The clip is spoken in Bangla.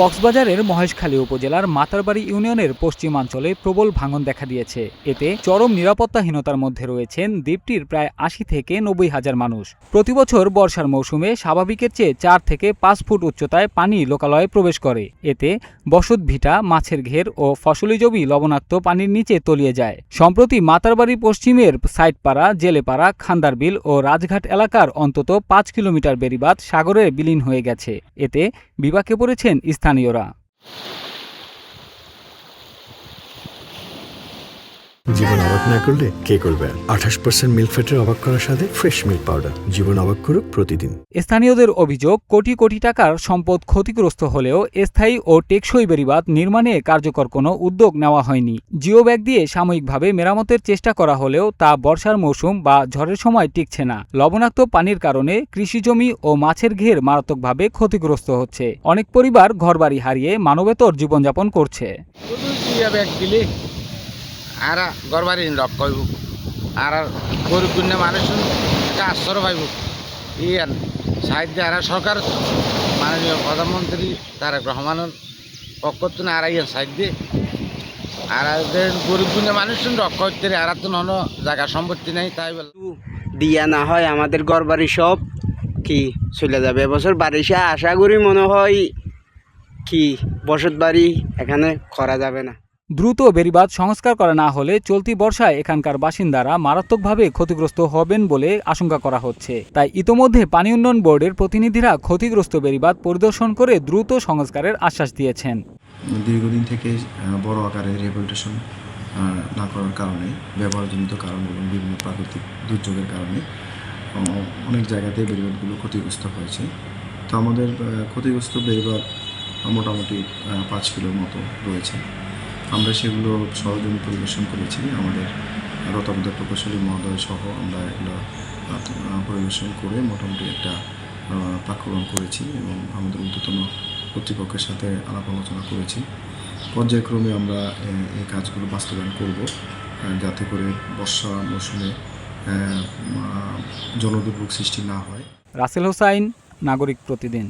কক্সবাজারের মহেশখালী উপজেলার মাতারবাড়ি ইউনিয়নের পশ্চিমাঞ্চলে প্রবল ভাঙন দেখা দিয়েছে। এতে চরম নিরাপত্তাহীনতার মধ্যে রয়েছেন দ্বীপটির প্রায় ৮০ থেকে ৯০ হাজার মানুষ। প্রতিবছর বর্ষার মৌসুমে স্বাভাবিকের চেয়ে ৪ থেকে ৫ ফুট উচ্চতায় পানি লোকালয়ে প্রবেশ করে। এতে বসতভিটা, মাছের ঘের ও ফসলি জমি লবণাক্ত পানির নিচে তলিয়ে যায়। সম্প্রতি মাতারবাড়ি পশ্চিমের সাইটপাড়া, জেলেপাড়া, খান্দারবিল ও রাজঘাট এলাকার অন্তত ৫ কিলোমিটার বেড়িবাঁধ সাগরে বিলীন হয়ে গেছে। এতে বিপাকে পড়েছেন স্থানীয়রা। জীবন অবাক না করলে কে করবে? 28% মিল্ক ফ্যাটের অবাক করার সাথে ফ্রেশ মিল্ক পাউডার। জীবন অবাক করুক প্রতিদিন। স্থানীয়দের অভিযোগ, কোটি কোটি টাকার সম্পদ ক্ষতিগ্রস্ত হলেও স্থায়ী ও টেকসই বেড়িবাঁধ নির্মাণে কার্যকর কোনো উদ্যোগ নেওয়া হয়নি। জিও ব্যাগ দিয়ে সাময়িকভাবে মেরামতের চেষ্টা করা হলেও তা বর্ষার মৌসুম বা ঝড়ের সময় টিকছে না। লবণাক্ত পানির কারণে কৃষিজমি ও মাছের ঘের মারাত্মকভাবে ক্ষতিগ্রস্ত হচ্ছে। অনেক পরিবার ঘরবাড়ি হারিয়ে মানবেতর জীবনযাপন করছে। আর ঘরবাড়ি রক কইব আর গরিব গুণে মানুষ আশ্রয় পাইব ইয়ান সাহায্য আর সরকার মাননীয় প্রধানমন্ত্রী তারেক রহমানের পক্ষ থেকে আর ইয়ান সাহায্য আর গরিব গুণে মানুষ রক করতে আর তো কোনো জায়গা সম্পত্তি নেই, তাই বলে দিয়া না হয় আমাদের ঘরবাড়ি সব কি চলে যাবে। এবছর বারিশা আশা করি মনে হয় কি বসত বাড়ি এখানে করা যাবে না। দ্রুত বেড়িবাঁধ সংস্কার করা না হলে চলতি বর্ষায় এখানকার বাসিন্দারা মারাত্মকভাবে ক্ষতিগ্রস্ত হবেন বলে আশঙ্কা করা হচ্ছে। তাই ইতোমধ্যে পানি উন্নয়ন বোর্ডের প্রতিনিধিরা ক্ষতিগ্রস্ত বেড়িবাঁধ পরিদর্শন করে দ্রুত সংস্কারের আশ্বাস দিয়েছেন। দীর্ঘদিন থেকে বড় আকারে রিহ্যাবিলিটেশন না করার কারণে, ব্যবহারজনিত কারণ এবং বিভিন্ন প্রাকৃতিক দুর্যোগের কারণে অনেক জায়গাতে বেড়িবাঁধগুলো ক্ষতিগ্রস্ত হয়েছে। তো আমাদের ক্ষতিগ্রস্ত বেড়িবাঁধ মোটামুটি ৫ কিলোর মতো রয়েছে। আমরা সেগুলো সরজমিন পরিদর্শন করেছি। আমাদের তত্ত্বাবধায়ক প্রকৌশলী মহোদয় সহ আমরা এগুলো পরিদর্শন করে মোটামুটি একটা প্রাক্ষরণ করেছি এবং আমাদের ঊর্ধ্বতন কর্তৃপক্ষের সাথে আলাপ আলোচনা করেছি। পর্যায়ক্রমে আমরা এই কাজগুলো বাস্তবায়ন করব, যাতে করে বর্ষা মৌসুমে জনদুর্ভোগ সৃষ্টি না হয়। রাসেল হোসাইন, নাগরিক প্রতিদিন।